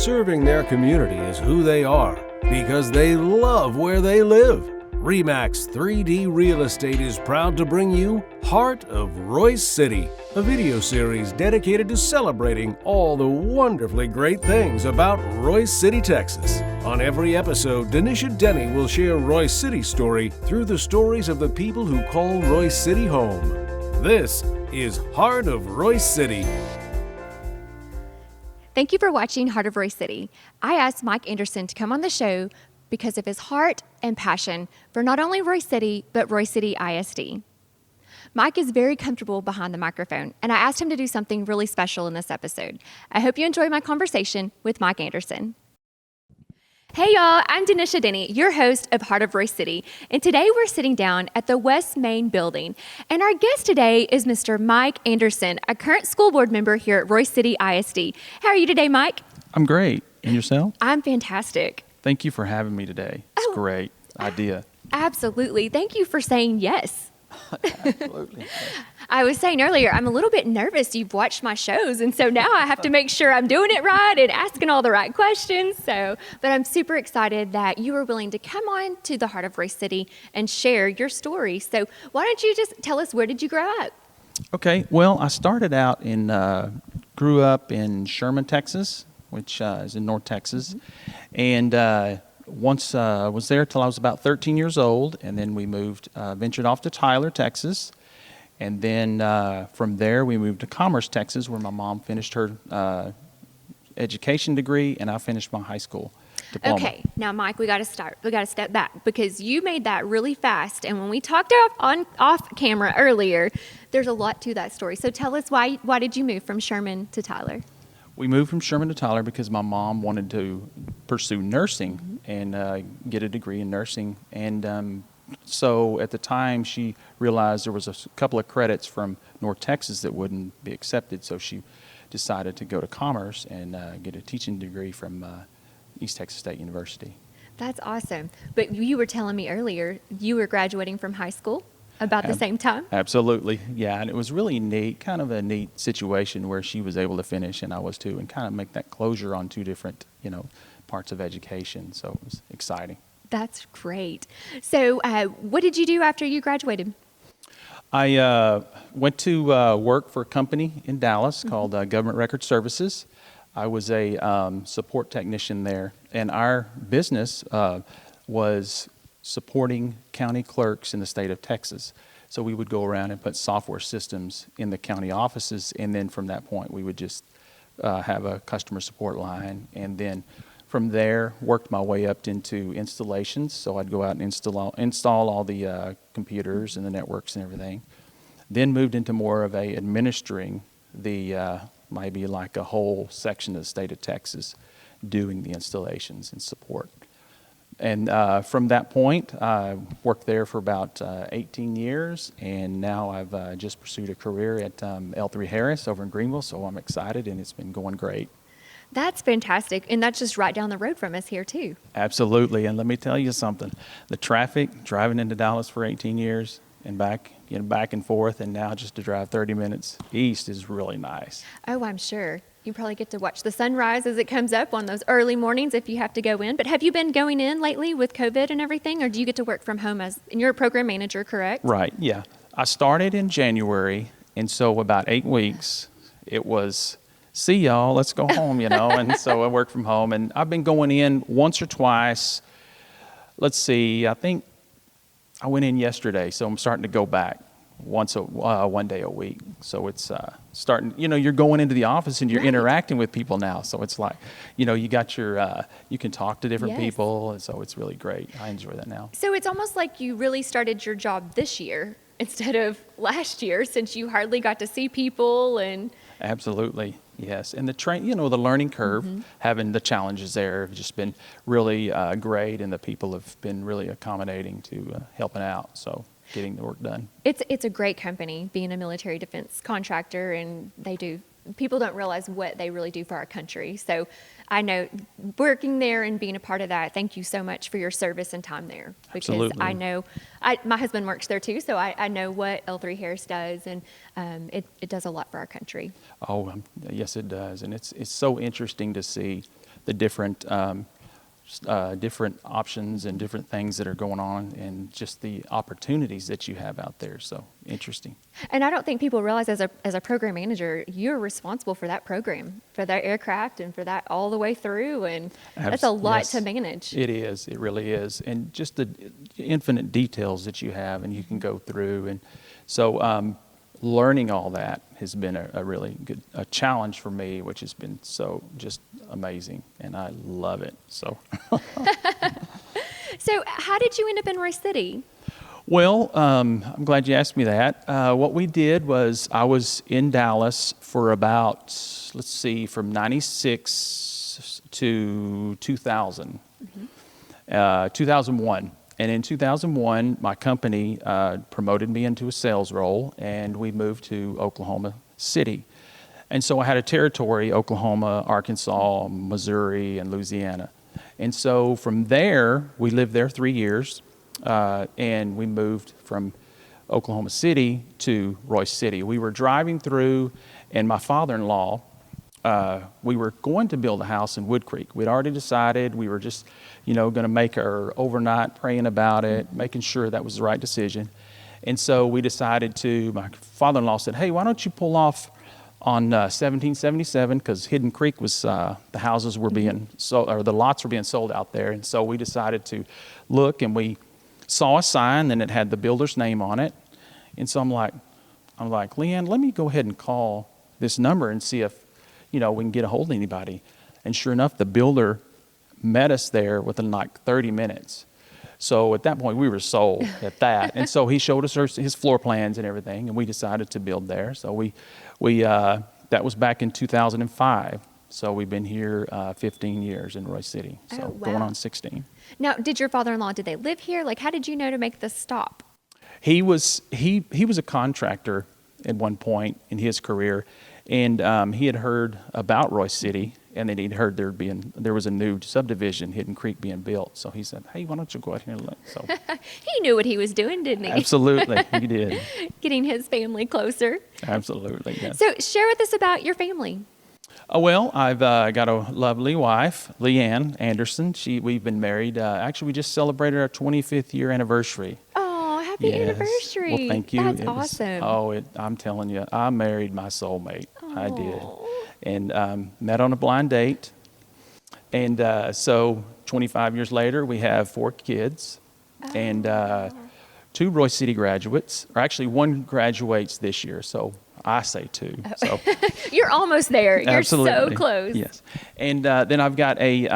Serving their community is who they are because they love where they live. REMAX 3D Real Estate is proud to bring you Heart of Royse City, a video series dedicated to celebrating all the wonderfully great things about Royse City, Texas. On every episode, Dennisha Thacker will share Royse City's story through the stories of the people who call Royse City home. This is Heart of Royse City. Thank you for watching Heart of Royse City. I asked Mike Anderson to come on the show because of his heart and passion for not only Royse City, but Royse City ISD. Mike is very comfortable behind the microphone, and I asked him to do something really special in this episode. I hope you enjoy my conversation with Mike Anderson. Hey y'all, I'm Dennisha Thacker, your host of Heart of Royse City, and today we're sitting down at the West Main building, and our guest today is Mr. Mike Anderson, a current school board member here at Royse City ISD. How are you today, Mike? I'm great. And yourself? I'm fantastic. Thank you for having me today. It's a great idea. Absolutely. Thank you for saying yes. Absolutely. I was saying earlier, I'm a little bit nervous. You've watched my shows, and so now I have to make sure I'm doing it right and asking all the right questions. But I'm super excited that you were willing to come on to the Heart of Royse City and share your story. So why don't you just tell us, where did you grow up? Okay. Well, I started out grew up in Sherman, Texas, which is in North Texas. And once was there till I was about 13 years old, and then we ventured off to Tyler, Texas. And then from there, we moved to Commerce, Texas, where my mom finished her education degree, and I finished my high school diploma. Okay, now Mike, we got to step back because you made that really fast. And when we talked off camera earlier, there's a lot to that story. So tell us why did you move from Sherman to Tyler? We moved from Sherman to Tyler because my mom wanted to pursue nursing and get a degree in nursing. And so at the time, she realized there was a couple of credits from North Texas that wouldn't be accepted. So she decided to go to Commerce and get a teaching degree from East Texas State University. That's awesome. But you were telling me earlier you were graduating from high school about the same time? Absolutely, yeah. And it was really neat, kind of a neat situation where she was able to finish and I was too, and kind of make that closure on two different, parts of education. So it was exciting. That's great. So what did you do after you graduated? I went to work for a company in Dallas called Government Record Services. I was a support technician there, and our business was supporting county clerks in the state of Texas. So we would go around and put software systems in the county offices, and then from that point we would just have a customer support line, and then from there worked my way up into installations. So I'd go out and install all the computers and the networks and everything. Then moved into more of administering the maybe like a whole section of the state of Texas, doing the installations and support. And from that point, I worked there for about 18 years, and now I've just pursued a career at L3 Harris over in Greenville, so I'm excited, and it's been going great. That's fantastic, and that's just right down the road from us here, too. Absolutely, and let me tell you something. The traffic, driving into Dallas for 18 years and back and forth, and now just to drive 30 minutes east is really nice. Oh, I'm sure. You probably get to watch the sunrise as it comes up on those early mornings if you have to go in. But have you been going in lately with COVID and everything, or do you get to work from home and you're a program manager, correct? Right, yeah. I started in January, and so about 8 weeks, it was, see y'all, let's go home, and so I work from home. And I've been going in once or twice. Let's see, I think I went in yesterday, so I'm starting to go back one day a week. So it's starting, you're going into the office and you're interacting with people now. So it's like, you got you can talk to different people. And so it's really great. I enjoy that now. So it's almost like you really started your job this year instead of last year, since you hardly got to see people and. Absolutely. Yes. And the learning curve, having the challenges there have just been really great. And the people have been really accommodating to helping out. So getting the work done. It's a great company, being a military defense contractor, and people don't realize what they really do for our country. So I know working there and being a part of that, thank you so much for your service and time there. Because Absolutely. I know, my husband works there too, so I know what L3 Harris does, and it does a lot for our country. Oh, yes it does. And it's so interesting to see the different different options and different things that are going on, and just the opportunities that you have out there. So interesting. And I don't think people realize as a program manager, you're responsible for that program, for that aircraft, and for that all the way through. And that's a lot Yes, to manage. It is. It really is. And just the infinite details that you have and you can go through. And so learning all that has been a really good challenge for me, which has been so just amazing. And I love it. So. So how did you end up in Royse City? Well, I'm glad you asked me that. What we did was I was in Dallas for about, let's see, from 96 to 2000, 2001. And in 2001, my company promoted me into a sales role, and we moved to Oklahoma City. And so I had a territory, Oklahoma, Arkansas, Missouri, and Louisiana. And so from there, we lived there 3 years. And we moved from Oklahoma City to Royse City. We were driving through, and my father-in-law, we were going to build a house in Wood Creek. We'd already decided. We were just, going to make our overnight praying about it, making sure that was the right decision. And so we decided my father-in-law said, hey, why don't you pull off on 1777, because Hidden Creek was, the houses were being sold, or the lots were being sold out there. And so we decided to look, and we saw a sign, and it had the builder's name on it. And so I'm like, Leanne, let me go ahead and call this number and see if, we can get a hold of anybody. And sure enough, the builder met us there within like 30 minutes. So at that point, we were sold at that. And so he showed us his floor plans and everything, and we decided to build there. So we that was back in 2005. So we've been here 15 years in Royse City. So going on 16. Now, did your father-in-law, did they live here? Like, how did you know to make the stop? He was a contractor at one point in his career, and he had heard about Royse City, and then he'd heard there was a new subdivision, Hidden Creek, being built. So he said, hey, why don't you go out here and look? So he knew what he was doing, didn't he? Absolutely, he did. Getting his family closer. Absolutely, yes. So share with us about your family. Well, I've got a lovely wife, Leanne Anderson. We've been married. Actually, we just celebrated our 25th year anniversary. Oh, happy anniversary. Well, thank you. That's awesome. I'm telling you, I married my soulmate. Oh. I did. And met on a blind date. And so 25 years later, we have 4 kids. Oh. And 2 Royse City graduates, or actually 1 graduates this year. So I say 2. Oh. So you're almost there. You're absolutely. so close. Yes. And then I've got a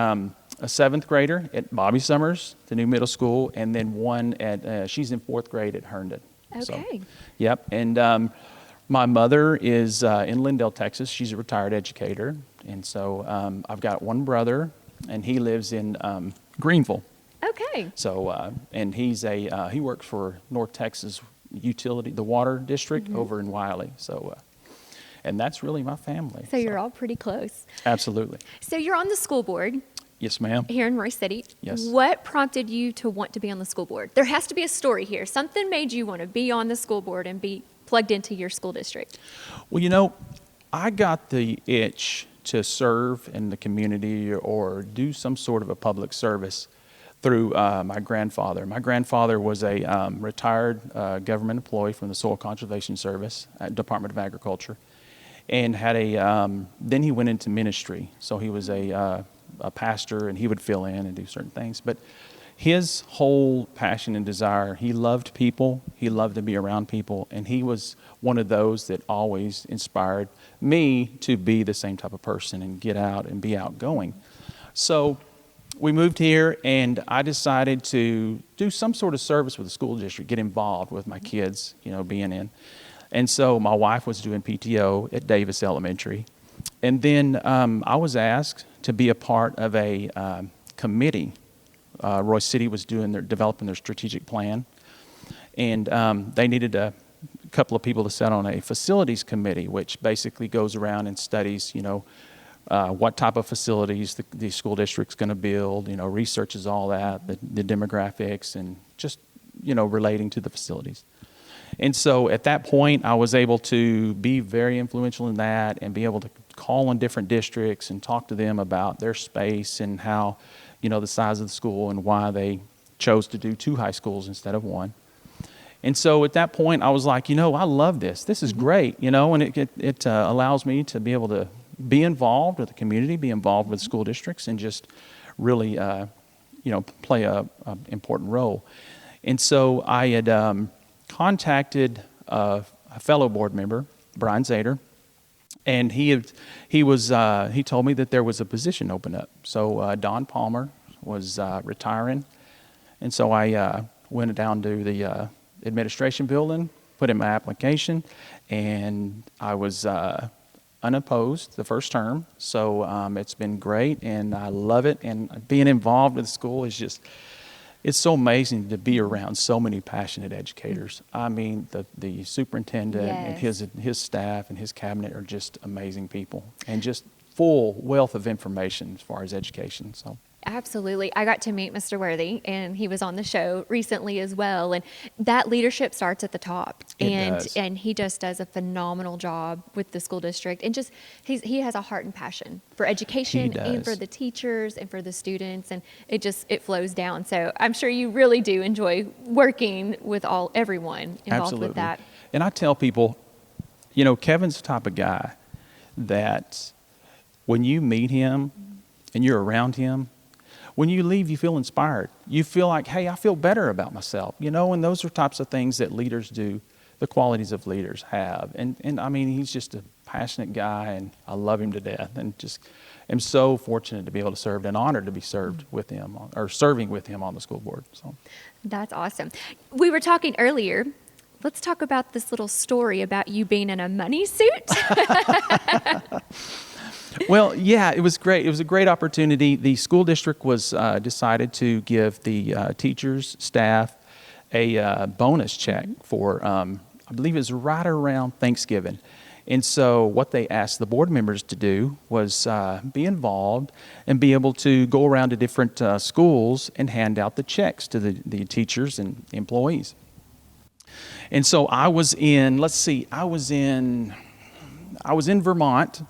7th grader at Bobby Summers, the new middle school, and then one she's in 4th grade at Herndon. Okay. So, yep. And my mother is in Lindale, Texas. She's a retired educator. And so I've got 1 brother, and he lives in Greenville. Okay. So, and he works for North Texas Utility, the water district over in Wiley. So, and that's really my family. So you're all pretty close. Absolutely. So you're on the school board. Yes, ma'am. Here in Royse City. Yes. What prompted you to want to be on the school board? There has to be a story here. Something made you want to be on the school board and be plugged into your school district. Well, I got the itch to serve in the community or do some sort of a public service through my grandfather. My grandfather was a retired government employee from the Soil Conservation Service at Department of Agriculture, and had then he went into ministry. So he was a pastor, and he would fill in and do certain things. But his whole passion and desire, he loved people, he loved to be around people, and he was one of those that always inspired me to be the same type of person and get out and be outgoing. So we moved here, and I decided to do some sort of service with the school district, get involved with my kids, being in. And so my wife was doing PTO at Davis Elementary. And then I was asked to be a part of a committee. Royse City was developing their strategic plan. And they needed a couple of people to sit on a facilities committee, which basically goes around and studies, what type of facilities the school district's going to build, researches all that, the demographics, and just, relating to the facilities. And so at that point, I was able to be very influential in that and be able to call on different districts and talk to them about their space and how, the size of the school and why they chose to do 2 high schools instead of 1. And so at that point, I was like, I love this. This is great, and it allows me to be able to be involved with the community, be involved with school districts, and just really, play a important role. And so I had contacted a fellow board member, Brian Zader, and he told me that there was a position open up. So Don Palmer was retiring, and so I went down to the administration building, put in my application, and I was unopposed the first term. So it's been great, and I love it. And being involved with the school is it's so amazing to be around so many passionate educators. I mean, the superintendent and his staff and his cabinet are just amazing people, and just full wealth of information as far as education. So. Absolutely. I got to meet Mr. Worthy, and he was on the show recently as well. And that leadership starts at the top. And he just does a phenomenal job with the school district. And just he has a heart and passion for education and for the teachers and for the students. And it flows down. So I'm sure you really do enjoy working with everyone involved with that. And I tell people, Kevin's the type of guy that when you meet him and you're around him, when you leave, you feel inspired. You feel like, hey, I feel better about myself, and those are types of things that leaders do, the qualities of leaders have. And I mean, he's just a passionate guy, and I love him to death, and just am so fortunate to be able to serve and honored to be served with him, or serving with him on the school board. So that's awesome. We were talking earlier. Let's talk about this little story about you being in a money suit. Well, yeah, it was great. It was a great opportunity. The school district was decided to give the teachers, staff, a bonus check for, I believe it was right around Thanksgiving. And so what they asked the board members to do was be involved and be able to go around to different schools and hand out the checks to the teachers and employees. And so I was in Vermont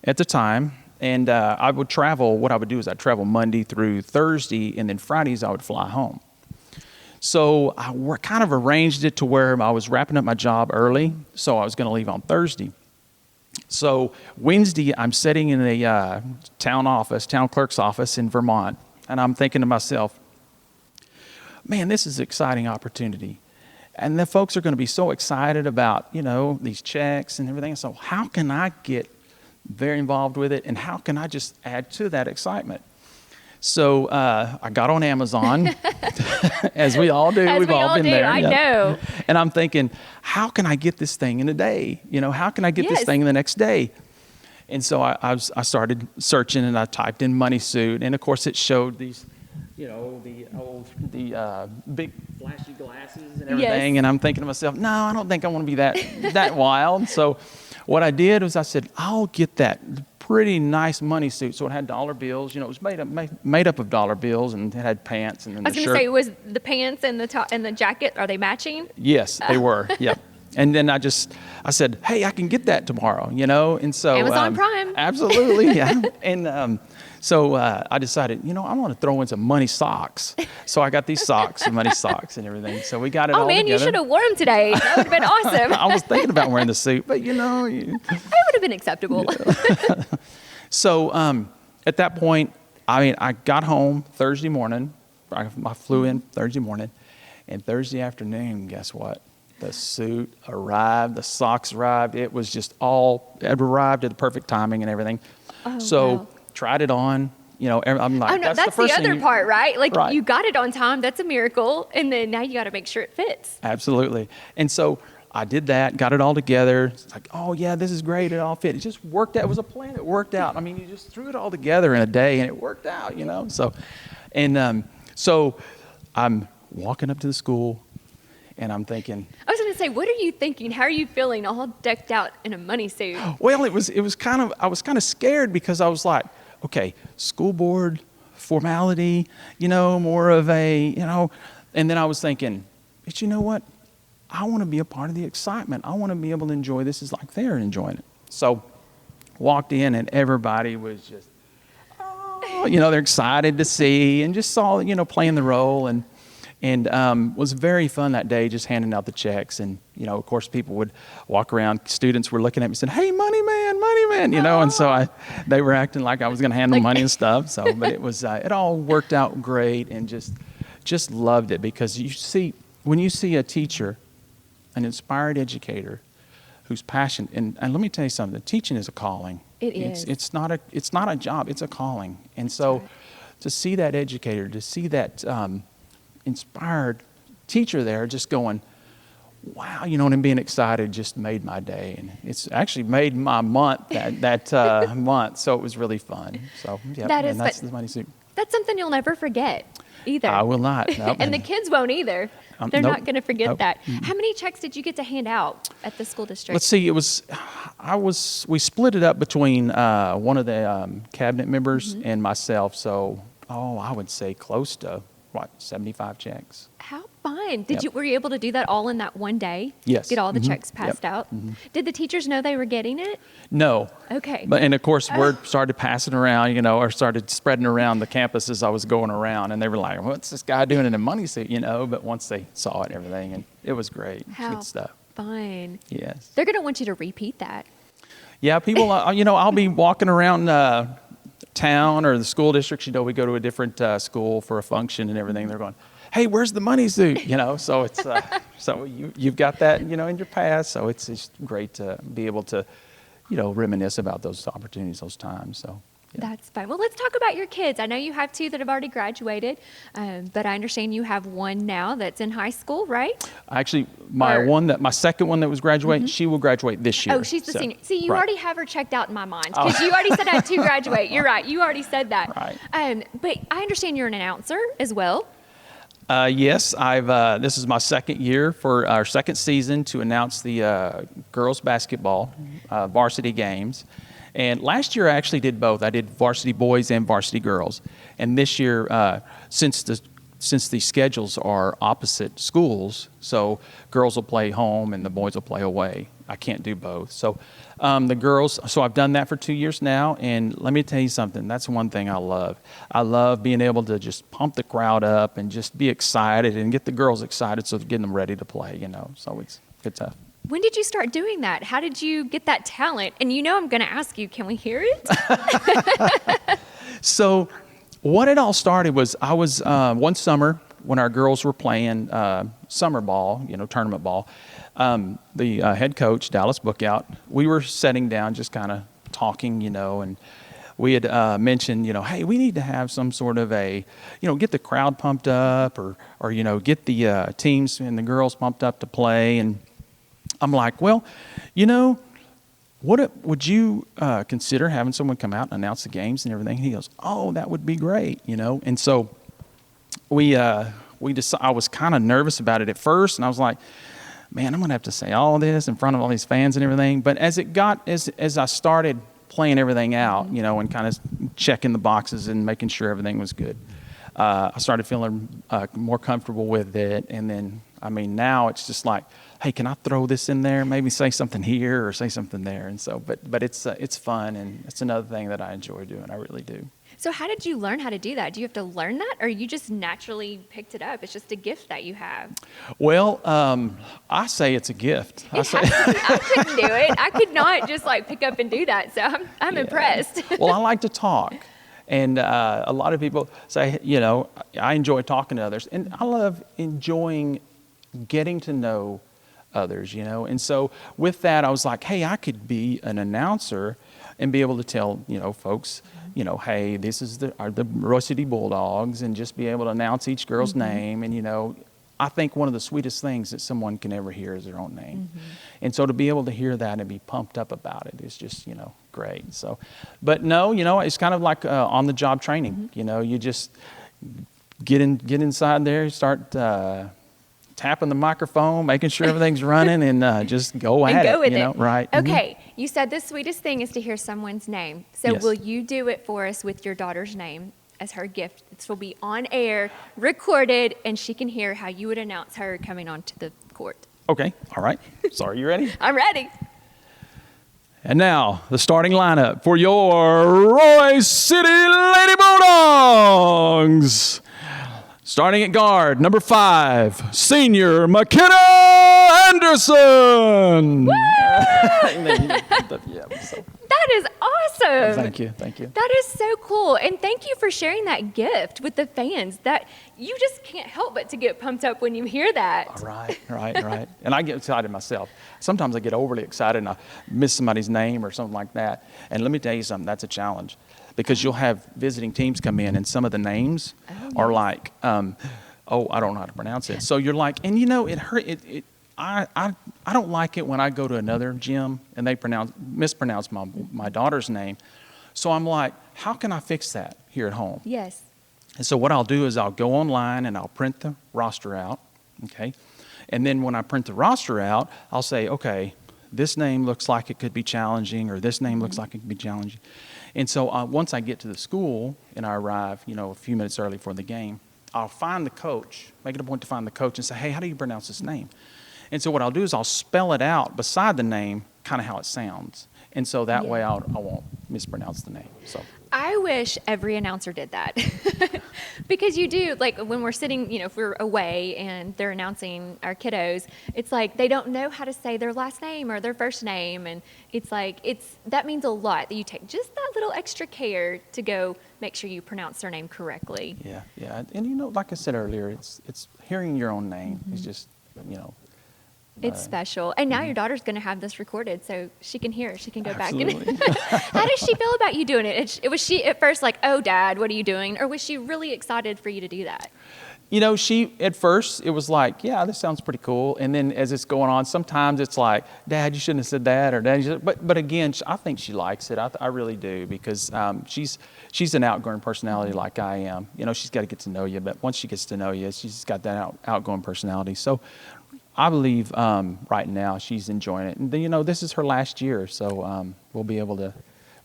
at the time, and I would travel. What I would do is I'd travel Monday through Thursday, and then Fridays I would fly home. So I kind of arranged it to where I was wrapping up my job early, so I was going to leave on Thursday. So Wednesday, I'm sitting in a town clerk's office in Vermont, and I'm thinking to myself, man, this is an exciting opportunity. And the folks are going to be so excited about, these checks and everything. So how can I get very involved with it, and how can I just add to that excitement? So I got on Amazon, as we all do. We've all been there. I know. And I'm thinking, how can I get this thing in a day? How can I get this thing the next day? And so I started searching, and I typed in money suit, and of course it showed these, the big flashy glasses and everything. Yes. And I'm thinking to myself, no, I don't think I want to be that wild. So what I did was I said, I'll get that pretty nice money suit. So it had dollar bills. It was made up of dollar bills, and it had pants and then the shirt. I was going to say, was the pants and the top and the jacket, are they matching? Yes, they were. Yep. And then I said, hey, I can get that tomorrow, And so Amazon Prime. Absolutely, yeah. And so I decided, I want to throw in some money socks. So I got these socks, and money socks and everything. So we got it all together. Oh, man, you should have worn them today. That would have been awesome. I was thinking about wearing the suit, but, It would have been acceptable. Yeah. So at that point, I got home Thursday morning. I flew in Thursday morning. And Thursday afternoon, guess what? The suit arrived, the socks arrived. It was just it arrived at the perfect timing and everything. Oh, so wow. Tried it on. I'm like, that's the other part, right? Like, right. You got it on time. That's a miracle. And then now you got to make sure it fits. Absolutely. And so I did that, got it all together. It's like, oh, yeah, this is great. It all fit. It just worked out. It was a plan. It worked out. I mean, you just threw it all together in a day, and it worked out, So, so I'm walking up to the school, and I'm thinking. I was going to say, what are you thinking? How are you feeling all decked out in a money suit? Well, I was kind of scared, because I was like, okay, school board formality, more of a, and then I was thinking, but you know what? I want to be a part of the excitement. I want to be able to enjoy this as like they're enjoying it. So walked in and everybody was just, they're excited to see and just saw, playing the role and was very fun that day, just handing out the checks. And, of course, people would walk around. Students were looking at me and said, "Hey, money man," and so they were acting like I was going to hand them money and stuff. So, but it was, it all worked out great and just loved it because when you see a teacher, an inspired educator who's passionate, and let me tell you something, teaching is a calling. It is. It's not a job, it's a calling. And so to see that educator, to see that inspired teacher there just going, wow, and being excited just made my day. And it's actually made my month that month. So it was really fun. So yeah, that's the money suit. That's something you'll never forget either. I will not. Nope. And the kids won't either. They're not going to forget that. Mm-hmm. How many checks did you get to hand out at the school district? Let's see. We split it up between one of the cabinet members and myself. So, I would say close to 75 checks. How fun. Were you able to do that all in that one day? Yes. Get all the checks passed out? Did the teachers know they were getting it? No. Okay. And of course, word started passing around, or started spreading around the campus as I was going around. And they were like, what's this guy doing in a money suit, But once they saw it and everything, and it was great. How good stuff. Fun. Yes. They're going to want you to repeat that. Yeah, people, I'll be walking around town or the school districts, we go to a different school for a function and everything. They're going, hey, where's the money suit? So it's so you've got that in your past. So it's just great to be able to reminisce about those opportunities, those times. So yeah. That's fine. Well, let's talk about your kids. I know you have two that have already graduated, but I understand you have one now that's in high school, right? Actually, my second one that was graduating, she will graduate this year. Oh, she's the senior. See, you already have her checked out in my mind because you already said I had two graduate. You're right. You already said that. Right. But I understand you're an announcer as well. Yes, this is my second year for our second season to announce the girls basketball varsity games. And last year I actually did both. I did varsity boys and varsity girls. And this year, since the schedules are opposite schools, so girls will play home and the boys will play away. I can't do both. So the girls, so I've done that for 2 years now. And let me tell you something, that's one thing I love. I love being able to just pump the crowd up and just be excited and get the girls excited so they're getting them ready to play, So it's good stuff. When did you start doing that? How did you get that talent? And I'm going to ask you, can we hear it? So what it all started was I was one summer when our girls were playing summer ball, tournament ball. The head coach, Dallas Bookout, we were sitting down just kind of talking, and we had mentioned, hey, we need to have some sort of a, get the crowd pumped up or get the teams and the girls pumped up to play. And I'm like, well, would you consider having someone come out and announce the games and everything? He goes, oh, that would be great, And so I was kind of nervous about it at first, and I was like, man, I'm going to have to say all this in front of all these fans and everything. But as I started playing everything out, and kind of checking the boxes and making sure everything was good, I started feeling more comfortable with it. And then, now it's just like, hey, can I throw this in there? Maybe say something here or say something there. And so, but it's fun, and it's another thing that I enjoy doing. I really do. So how did you learn how to do that? Do you have to learn that, or you just naturally picked it up? It's just a gift that you have. Well, I say it's a gift. I couldn't do it. I could not just pick up and do that. So I'm impressed. Well, I like to talk. And a lot of people say, I enjoy talking to others. And I love enjoying getting to know others, And so with that, I was like, hey, I could be an announcer and be able to tell, folks, hey, this is the Royse City Bulldogs, and just be able to announce each girl's name. And, I think one of the sweetest things that someone can ever hear is their own name. And so to be able to hear that and be pumped up about it is just, great. So, but no, it's kind of like on-the-job training. You just get inside there, start tapping the microphone, making sure everything's running, and just go at it. Go with it. Right. Okay. You said the sweetest thing is to hear someone's name. So Yes. will you do it for us with your daughter's name as her gift? This will be on air, recorded, and she can hear how you would announce her coming onto the court. Okay. All right. So are you ready? I'm ready. And now, the starting lineup for your Royse City Lady Bulldogs. Starting at guard, number 5, senior McKenna Anderson. That is awesome. Thank you. That is so cool. And thank you for sharing that gift with the fans. That you just can't help but to get pumped up when you hear that. Right. And I get excited myself. Sometimes I get overly excited and I miss somebody's name or something like that. And let me tell you something, that's a challenge. Because you'll have visiting teams come in and some of the names are like, I don't know how to pronounce it. So you're like, and it hurt. I don't like it when I go to another gym and they mispronounce my daughter's name. So I'm like, how can I fix that here at home? Yes. And so what I'll do is I'll go online and I'll print the roster out, okay? And then when I print the roster out, I'll say, okay, this name looks like it could be challenging, or this name looks like it could be challenging. And so once I get to the school and I arrive, a few minutes early for the game, I'll find the coach, make it a point to find the coach and say, hey, how do you pronounce this name? And so what I'll do is I'll spell it out beside the name, kind of how it sounds. And so that way I won't mispronounce the name. So I wish every announcer did that. Because you do, like when we're sitting, if we're away and they're announcing our kiddos, it's like they don't know how to say their last name or their first name. And it's like, that means a lot that you take just that little extra care to go make sure you pronounce their name correctly. Yeah. And like I said earlier, it's hearing your own name is just, It's special. And now your daughter's going to have this recorded so she can hear it. She can go Absolutely. back. How does she feel about you doing it? Was she at first like, oh, Dad, what are you doing? Or was she really excited for you to do that? She, at first, it was like, yeah, this sounds pretty cool. And then as it's going on, sometimes it's like, Dad, you shouldn't have said that. Or Dad, but again, I think she likes it. I really do, because she's an outgoing personality like I am. She's got to get to know you. But once she gets to know you, she's got that outgoing personality. So I believe right now she's enjoying it. And this is her last year, so we'll be able to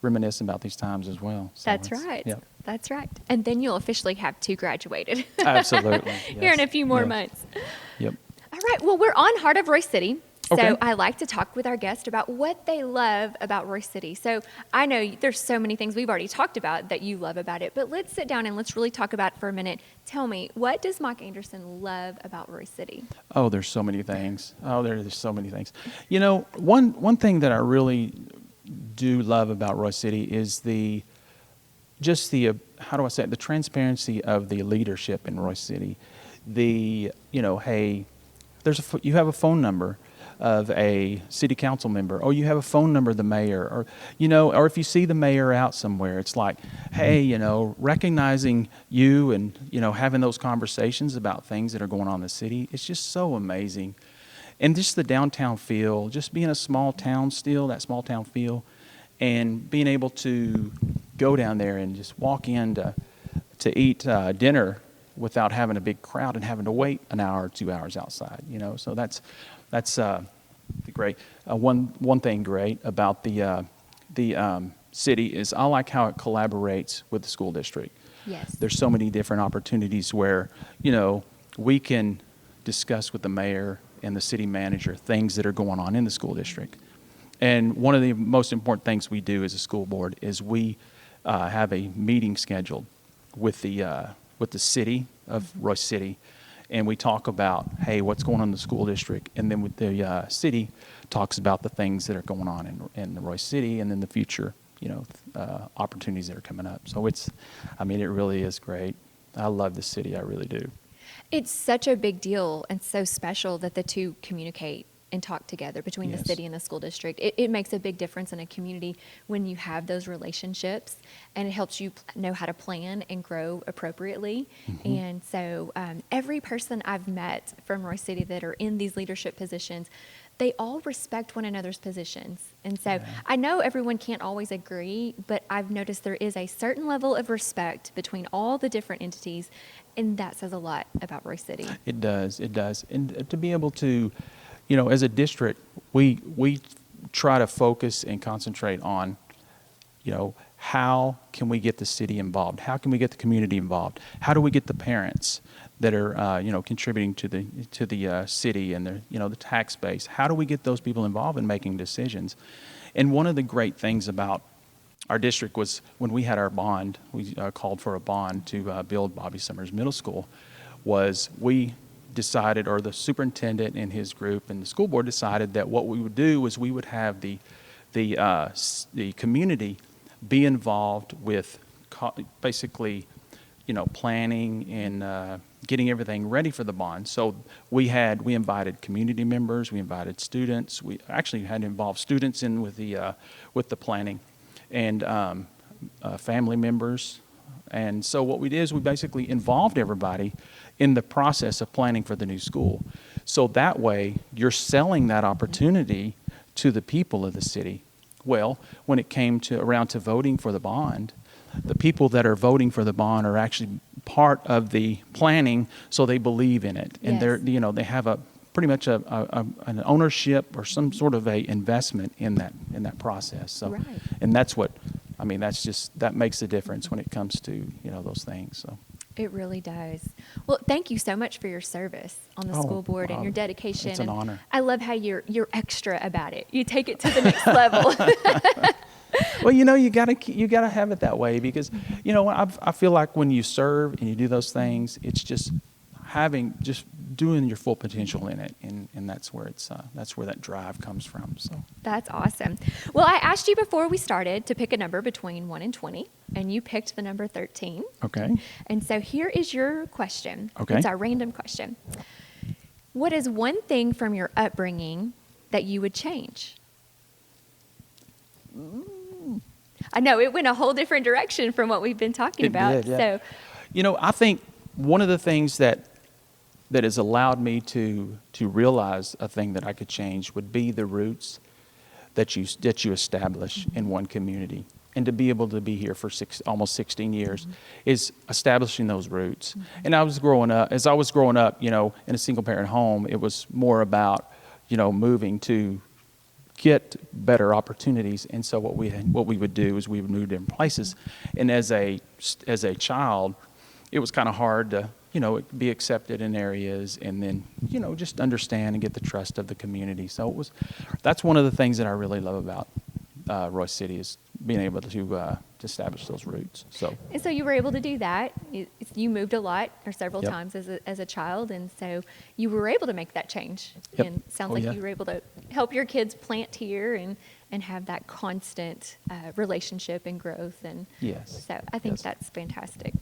reminisce about these times as well. So That's right. Yep. That's right. And then you'll officially have 2 graduated. Absolutely. Here in a few more months. Yep. All right. Well, we're on Heart of Royse City. So Okay. I like to talk with our guests about what they love about Royse City. So I know there's so many things we've already talked about that you love about it, but let's sit down and let's really talk about it for a minute. Tell me, what does Mike Anderson love about Royse City? Oh, there's so many things. There's so many things. One thing that I really do love about Royse City is the transparency of the leadership in Royse City. Hey, you have a phone number of a city council member, or you have a phone number of the mayor, or if you see the mayor out somewhere, it's like, hey, recognizing you and having those conversations about things that are going on in the city. It's just so amazing. And just the downtown feel, just being a small town still, that small town feel, and being able to go down there and just walk in to eat dinner without having a big crowd and having to wait an hour or 2 hours outside. So that's great. One thing great about the city is I like how it collaborates with the school district. Yes. There's so many different opportunities where we can discuss with the mayor and the city manager things that are going on in the school district. And one of the most important things we do as a school board is we have a meeting scheduled with the city of Royse City, and we talk about, hey, what's going on in the school district, and then with the city talks about the things that are going on in the Royse City, and then the future, opportunities that are coming up. So it really is great. I love the city, I really do. It's such a big deal and so special that the two communicate and talk together between the city and the school district. It makes a big difference in a community when you have those relationships, and it helps you know how to plan and grow appropriately. Mm-hmm. And so every person I've met from Royse City that are in these leadership positions, they all respect one another's positions. And so I know everyone can't always agree, but I've noticed there is a certain level of respect between all the different entities, and that says a lot about Royse City. It does. And to be able to, as a district, we try to focus and concentrate on, how can we get the city involved? How can we get the community involved? How do we get the parents that are, contributing to the city and the tax base? How do we get those people involved in making decisions? And one of the great things about our district was when we had our bond, we called for a bond to build Bobby Summers Middle School, was we decided, or the superintendent and his group and the school board decided that what we would do was we would have the community be involved with basically, planning and getting everything ready for the bond. So we invited community members, we invited students, we actually had involved students in with the planning, and family members. And so what we did is we basically involved everybody in the process of planning for the new school. So that way you're selling that opportunity to the people of the city. Well, when it came around to voting for the bond, the people that are voting for the bond are actually part of the planning, so they believe in it, and they have pretty much an ownership or some sort of a investment in that process. So, right. And that's that makes a difference when it comes to those things. So. It really does. Well, thank you so much for your service on the school board and your dedication. It's an honor. I love how you're extra about it. You take it to the next level. Well, you gotta have it that way, because I feel like when you serve and you do those things, it's just doing your full potential in it, and that's where that drive comes from. So that's awesome. Well, I asked you before we started to pick a number between 1 and 20, and you picked the number 13. Okay. And so here is your question. Okay. It's our random question. What is one thing from your upbringing that you would change? I know it went a whole different direction from what we've been talking about. Did, yeah. So, I think one of the things that has allowed me to realize a thing that I could change would be the roots that you establish in one community, and to be able to be here for almost 16 years is establishing those roots. And as I was growing up, in a single parent home, it was more about moving to get better opportunities. And so what we would do is we would move to different places. And as a child, it was kind of hard to be accepted in areas, and then just understand and get the trust of the community. So that's one of the things that I really love about Royse City, is being able to establish those roots. And so you were able to do that. You moved a lot, or several Yep. times as a child, and so you were able to make that change. Yep. And it sounds Oh, like yeah. you were able to help your kids plant here and have that constant relationship and growth. And Yes. so I think Yes. that's fantastic.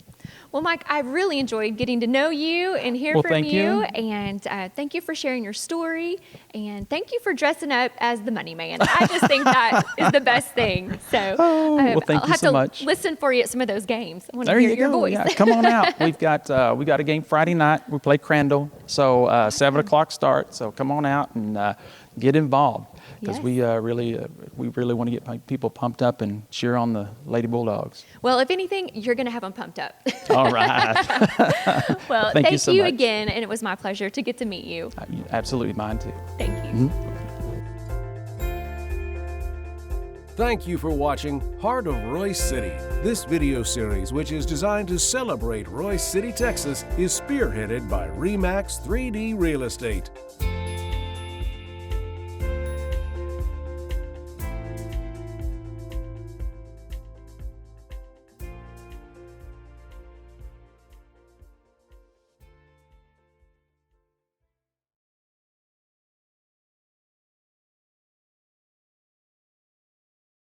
Well, Mike, I really enjoyed getting to know you and hear Well, from thank you. And thank you for sharing your story. And thank you for dressing up as the money man. I just think that is the best thing. So well, thank I'll you have so to much. listen for you at some of those games. I want to There hear you your go. voice. Yeah, come on out. We got a game Friday night. We play Crandall. So 7 o'clock start. So come on out and get involved, because Yes. we really want to get people pumped up and cheer on the Lady Bulldogs. Well, if anything, you're going to have them pumped up. All right. Well, Thank thank you so you much. again, and it was my pleasure to get to meet you. Absolutely, mine too. Thank you. Thank you for watching Heart of Royse City. This video series, which is designed to celebrate Royse City, Texas, is spearheaded by REMAX 3D Real Estate.